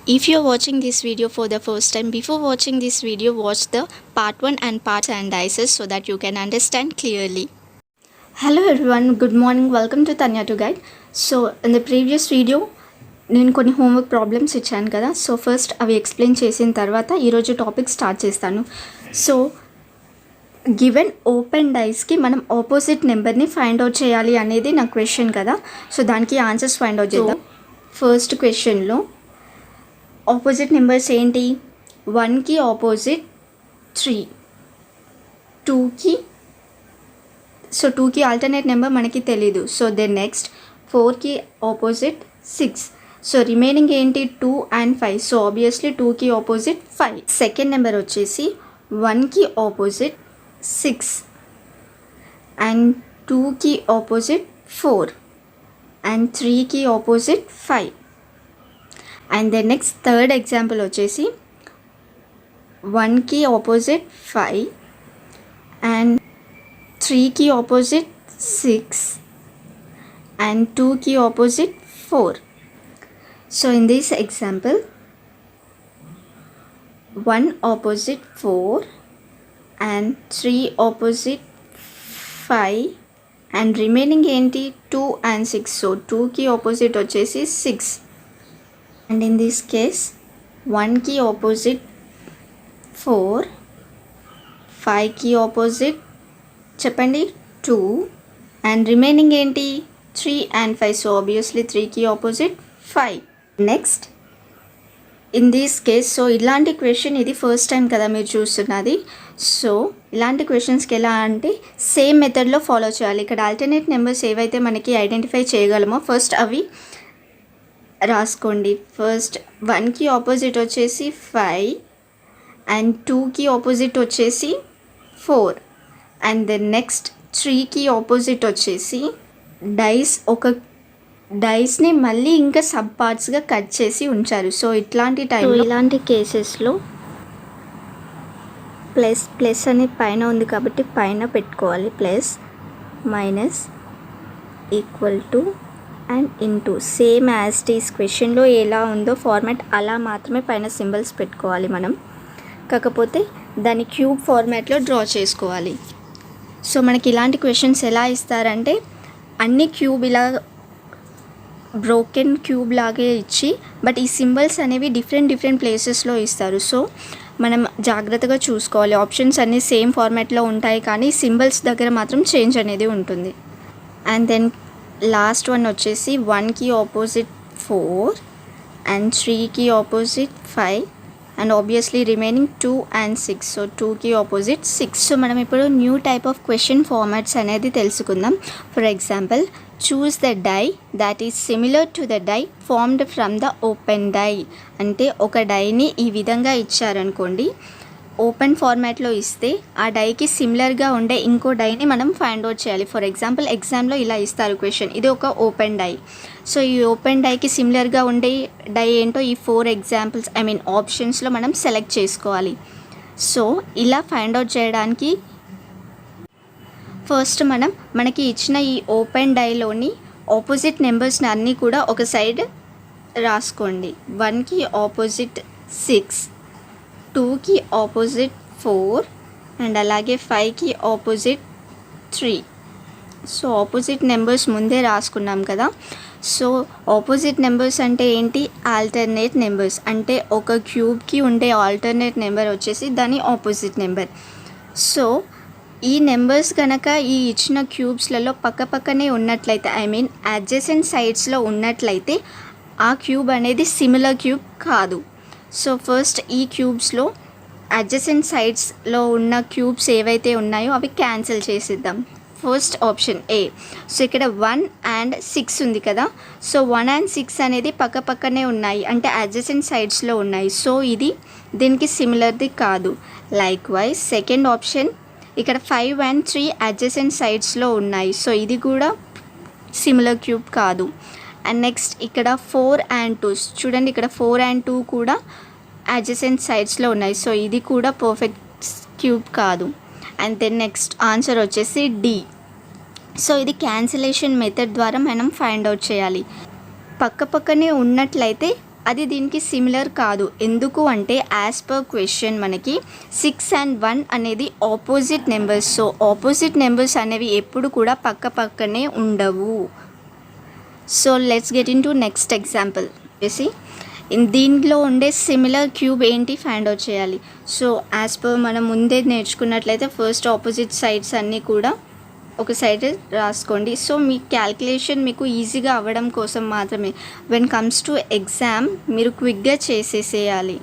If you are watching this video for the first time, before watching this video, watch the part 1 and part and dices so that you can understand clearly. Hello everyone, good morning, welcome to Tanya to Guide. So in the previous video, నేను కొన్ని homework problems ఇచ్చాను కదా. So first అవి explain చేసిన తర్వాత ఈరోజు topic start చేస్తాను. So given open డైస్కి మనం ఆపోజిట్ నెంబర్ని ఫైండ్ అవుట్ చేయాలి అనేది నా క్వశ్చన్ కదా. సో దానికి ఆన్సర్స్ ఫైండ్ అవుట్ చేద్దాం. ఫస్ట్ క్వశ్చన్లో ఆపోజిట్ నెంబర్స్ ఏంటి? 1కి ఆపోజిట్ 3, 2కి సో 2కి ఆల్టర్నేట్ నెంబర్ మనకి తెలీదు. సో దెన్ నెక్స్ట్ 4కి ఆపోజిట్ 6. సో రిమైనింగ్ ఏంటి? 2 and 5. సో ఆబ్వియస్లీ 2కి ఆపోజిట్ 5. సెకండ్ నెంబర్ వచ్చేసి 1కి ఆపోజిట్ 6 అండ్ 2కి ఆపోజిట్ 4 అండ్ 3కి opposite 5. And then next third example వచ్చేసి 1కి ఆపోజిట్ 5 అండ్ 3కి ఆపోజిట్ 6 and 2కి opposite 4. So in this example 1 opposite 4 and 3 opposite 5 and remaining ఏంటి? 2 and 6. So 2కి opposite వచ్చేసి 6 and in this case 1కి opposite 4, 5కి opposite చెప్పండి 2 and remaining ఏంటి? 3 and 5. So obviously 3కి opposite 5. Next in this case so ఇలాంటి క్వశ్చన్ ఇది ఫస్ట్ టైం కదా మీరు చూస్తున్నది. సో ఇలాంటి క్వశ్చన్స్కి ఎలా అంటే సేమ్ మెథడ్లో ఫాలో చేయాలి. ఇక్కడ ఆల్టర్నేట్ నెంబర్స్ ఏవైతే మనకి ఐడెంటిఫై చేయగలమో ఫస్ట్ అవి రాసుకోండి. ఫస్ట్ 1కి ఆపోజిట్ వచ్చేసి 5 అండ్ 2కి ఆపోజిట్ వచ్చేసి 4 అండ్ దెన్ నెక్స్ట్ 3కి ఆపోజిట్ వచ్చేసి డైస్ని మళ్ళీ ఇంకా సబ్ పార్ట్స్గా కట్ చేసి ఉంచారు. సో ఇలాంటి కేసెస్లో ప్లస్ అని పైన ఉంది కాబట్టి పైన పెట్టుకోవాలి. Plus minus equal to and into same as it is క్వశ్చన్లో ఎలా ఉందో ఫార్మాట్ అలా మాత్రమే పైన సింబల్స్ పెట్టుకోవాలి మనం. కాకపోతే దాన్ని క్యూబ్ ఫార్మాట్లో డ్రా చేసుకోవాలి. సో మనకి ఇలాంటి క్వశ్చన్స్ ఎలా ఇస్తారంటే అన్ని క్యూబ్ ఇలా బ్రోకెన్ క్యూబ్ లాగే ఇచ్చి బట్ ఈ సింబల్స్ అనేవి డిఫరెంట్ ప్లేసెస్లో ఇస్తారు. సో మనం జాగ్రత్తగా చూసుకోవాలి. ఆప్షన్స్ అన్నీ సేమ్ ఫార్మాట్లో ఉంటాయి కానీ సింబల్స్ దగ్గర మాత్రం చేంజ్ అనేది ఉంటుంది. అండ్ దెన్ లాస్ట్ వన్ వచ్చేసి 1కి ఆపోజిట్ 4 అండ్ 3కి opposite 5 and obviously remaining 2 and 6. So 2కి ఆపోజిట్ 6. సో మనం ఇప్పుడు new type of question formats అనేది తెలుసుకుందాం. For example choose the die that is similar to the die formed from the open die. అంటే ఒక డైని ఈ విధంగా ఇచ్చారనుకోండి, ఓపెన్ ఫార్మాట్లో ఇస్తే ఆ డైకి సిమిలర్గా ఉండే ఇంకో డైని మనం ఫైండ్ అవుట్ చేయాలి. ఫర్ ఎగ్జాంపుల్ ఎగ్జామ్లో ఇలా ఇస్తారు క్వశ్చన్, ఇది ఒక ఓపెన్ డై. సో ఈ ఓపెన్ డైకి సిమిలర్గా ఉండే డై ఏంటో ఈ 4 ఎగ్జాంపుల్స్ ఆప్షన్స్లో మనం సెలెక్ట్ చేసుకోవాలి. సో ఇలా ఫైండ్ అవుట్ చేయడానికి ఫస్ట్ మనకి ఇచ్చిన ఈ ఓపెన్ డైలోని ఆపోజిట్ నెంబర్స్ని అన్నీ కూడా ఒక సైడ్ రాసుకోండి. 1కి ఆపోజిట్ 6, 2కి ఆపోజిట్ 4 అండ్ అలాగే 5కి ఆపోజిట్ 3. సో ఆపోజిట్ నెంబర్స్ ముందే రాసుకున్నాం కదా. సో ఆపోజిట్ నెంబర్స్ అంటే ఏంటి? Alternate numbers. అంటే ఒక క్యూబ్కి ఉండే ఆల్టర్నేట్ నెంబర్ వచ్చేసి దాని ఆపోజిట్ నెంబర్. సో ఈ నెంబర్స్ కనుక ఈ ఇచ్చిన క్యూబ్స్లలో పక్కనే ఉన్నట్లయితే అడ్జసెంట్ సైడ్స్లో ఉన్నట్లయితే ఆ క్యూబ్ అనేది సిమిలర్ క్యూబ్ కాదు. సో ఫస్ట్ ఈ క్యూబ్స్లో అడ్జసెంట్ సైడ్స్లో ఉన్న క్యూబ్స్ ఏవైతే ఉన్నాయో అవి క్యాన్సిల్ చేసేద్దాం. First option A. సో ఇక్కడ 1 and 6 ఉంది కదా. సో 1 and 6 అనేది పక్కనే ఉన్నాయి, అంటే అడ్జసెంట్ సైడ్స్లో ఉన్నాయి. సో ఇది దీనికి సిమిలర్ది కాదు. లైక్ వైజ్ సెకండ్ ఆప్షన్ ఇక్కడ 5 and 3 అడ్జసెంట్ సైడ్స్లో ఉన్నాయి. సో ఇది కూడా సిమిలర్ క్యూబ్ కాదు. అండ్ నెక్స్ట్ ఇక్కడ 4 and 2 చూడండి, ఇక్కడ 4 and 2 కూడా అడ్జసెంట్ సైడ్స్లో ఉన్నాయి. సో ఇది కూడా పర్ఫెక్ట్ క్యూబ్ కాదు. అండ్ దెన్ నెక్స్ట్ ఆన్సర్ వచ్చేసి డి. సో ఇది క్యాన్సిలేషన్ మెథడ్ ద్వారా మనం ఫైండ్ అవుట్ చేయాలి. పక్కనే ఉన్నట్లయితే అది దీనికి సిమిలర్ కాదు. ఎందుకు అంటే యాజ్ పర్ క్వశ్చన్ మనకి 6 and 1 అనేది opposite numbers. So opposite numbers అనేవి ఎప్పుడు కూడా పక్క పక్కనే ఉండవు. So let's get in to next example. దీంట్లో ఉండే సిమిలర్ క్యూబ్ ఏంటి ఫైండ్ అవుట్ చేయాలి. సో యాజ్ పర్ మనం ముందే నేర్చుకున్నట్లయితే ఫస్ట్ ఆపోజిట్ సైడ్స్ అన్నీ కూడా ఒక సైడ్ రాసుకోండి. సో మీ క్యాల్కులేషన్ మీకు ఈజీగా అవ్వడం కోసం మాత్రమే. వెన్ కమ్స్ టు ఎగ్జామ్ మీరు క్విక్గా చేసేసేయాలి.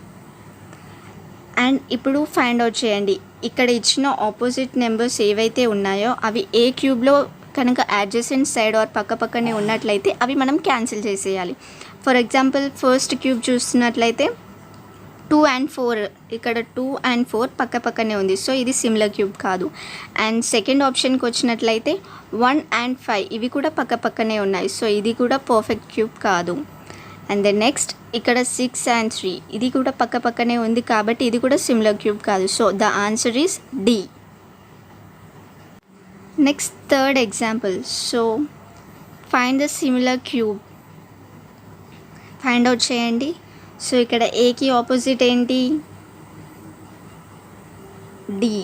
అండ్ ఇప్పుడు ఫైండ్ అవుట్ చేయండి. ఇక్కడ ఇచ్చిన ఆపోజిట్ నెంబర్స్ ఏవైతే ఉన్నాయో అవి ఏ క్యూబ్లో కనుక అడ్జసెంట్ సైడ్ ఆర్ పక్క పక్కనే ఉన్నట్లయితే అవి మనం క్యాన్సిల్ చేసేయాలి. ఫర్ ఎగ్జాంపుల్ ఫస్ట్ క్యూబ్ చూస్తున్నట్లయితే 2 and 4, ఇక్కడ 2 and 4 పక్క పక్కనే ఉంది. సో ఇది సిమిలర్ క్యూబ్ కాదు. అండ్ సెకండ్ ఆప్షన్కి వచ్చినట్లయితే 1 and 5 ఇవి కూడా పక్క పక్కనే ఉన్నాయి. సో ఇది కూడా పర్ఫెక్ట్ క్యూబ్ కాదు. అండ్ దెన్ నెక్స్ట్ ఇక్కడ 6 and 3 ఇది కూడా పక్క పక్కనే ఉంది కాబట్టి ఇది కూడా సిమిలర్ క్యూబ్ కాదు. So the answer is D. Next third example. So find the similar cube. Find out చేయండి. సో ఇక్కడ ఏకి ఆపోజిట్ ఏంటి? డి.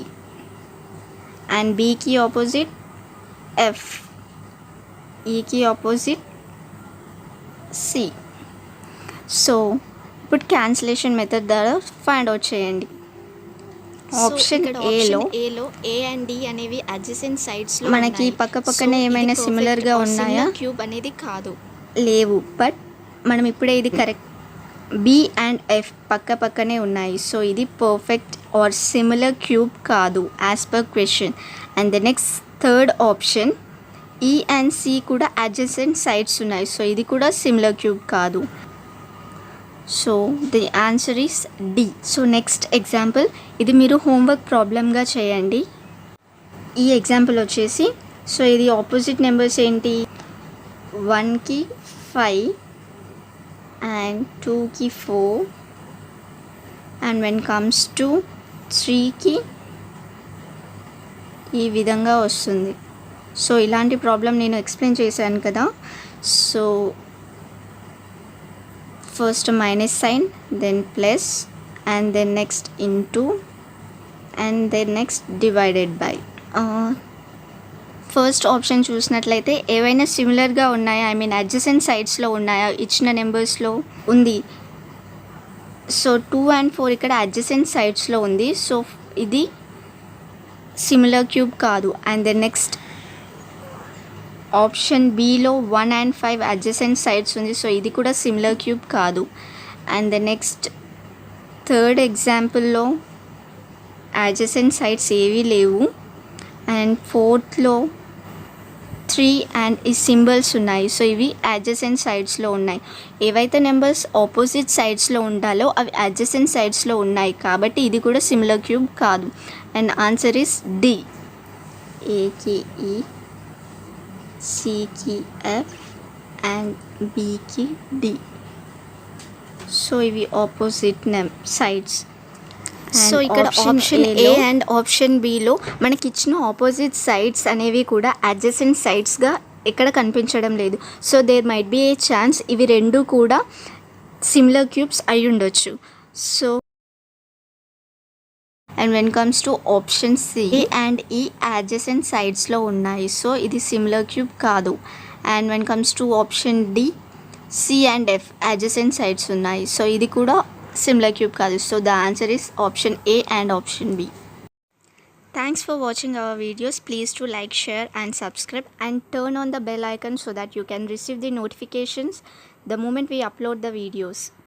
అండ్ బికి ఆపోజిట్ ఎఫ్. ఈకి ఆపోజిట్ సి. సో ఇప్పుడు క్యాన్సిలేషన్ మెథడ్ ద్వారా ఫైండ్ అవుట్ చేయండి. ఆప్షన్ ఏలో ఏ అండ్ డి అనేవి అడ్జసెంట్ సైడ్స్లో మనకి పక్క పక్కనే ఏమైనా సిమిలర్గా ఉన్నాయా? క్యూబ్ అనేది కాదు, లేవు. బట్ మనం ఇప్పుడే ఇది కరెక్ట్. బి అండ్ ఎఫ్ పక్క పక్కనే ఉన్నాయి. సో ఇది పర్ఫెక్ట్ ఆర్ సిమిలర్ క్యూబ్ కాదు as per question. And the next third option E and C కూడా అడ్జసెంట్ సైడ్స్ ఉన్నాయి. సో ఇది కూడా సిమిలర్ క్యూబ్ కాదు. So the answer is D. So next example, ఇది మీరు హోంవర్క్ ప్రాబ్లమ్గా చేయండి. ఈ ఎగ్జాంపుల్ వచ్చేసి సో ఇది ఆపోజిట్ నెంబర్స్ ఏంటి? 1కి 5 and 2కి 4 and when comes to 3కి ఈ విధంగా వస్తుంది. సో ఇలాంటి ప్రాబ్లం నేను ఎక్స్ప్లెయిన్ చేశాను కదా. So first minus sign, then plus, and then next into, and then next divided by. First option చూసినట్లయితే ఏవైనా సిమిలర్గా ఉన్నాయా, ఐ మీన్ అడ్జసెంట్ సైడ్స్లో ఉన్నాయా? ఇచ్చిన నెంబర్స్లో ఉంది. సో 2 and 4 ఇక్కడ అడ్జసెంట్ సైడ్స్లో ఉంది. సో ఇది సిమిలర్ క్యూబ్ కాదు. అండ్ దెన్ నెక్స్ట్ ఆప్షన్ బిలో 1 and 5 అడ్జసెంట్ సైడ్స్ ఉంది. సో ఇది కూడా సిమిలర్ క్యూబ్ కాదు. అండ్ ద నెక్స్ట్ థర్డ్ ఎగ్జాంపుల్లో అడ్జసెంట్ సైడ్స్ ఏవీ లేవు. అండ్ ఫోర్త్లో 3 and ఈ సింబల్స్ ఉన్నాయి. సో ఇవి అడ్జసెంట్ సైడ్స్లో ఉన్నాయి. ఏవైతే నెంబర్స్ ఆపోజిట్ సైడ్స్లో ఉండాలో అవి అడ్జసెంట్ సైడ్స్లో ఉన్నాయి కాబట్టి ఇది కూడా సిమిలర్ క్యూబ్ కాదు. And answer is D. ఏకి ఈ, సికి ఎఫ్ అండ్ బికి డి. సో ఇవి ఆపోజిట్ సైడ్స్. సో ఇక్కడ ఆప్షన్ ఏ అండ్ ఆప్షన్ బిలో మనకి ఇచ్చిన ఆపోజిట్ సైడ్స్ అనేవి కూడా అడ్జసెంట్ సైడ్స్గా ఎక్కడ కనిపించడం లేదు. So there might be a chance ఇవి రెండు కూడా సిమిలర్ క్యూబ్స్ అయి ఉండొచ్చు. So and when comes to option C, A and E adjacent సైడ్స్లో ఉన్నాయి. సో ఇది సిమిలర్ క్యూబ్ కాదు. And when comes to option D, C and F adjacent sides ఉన్నాయి. సో ఇది కూడా similar cube కాదు. So the answer is option A and option B. Thanks for watching our videos. Please to like, share and subscribe and turn on the bell icon so that you can receive the notifications the moment we upload the videos.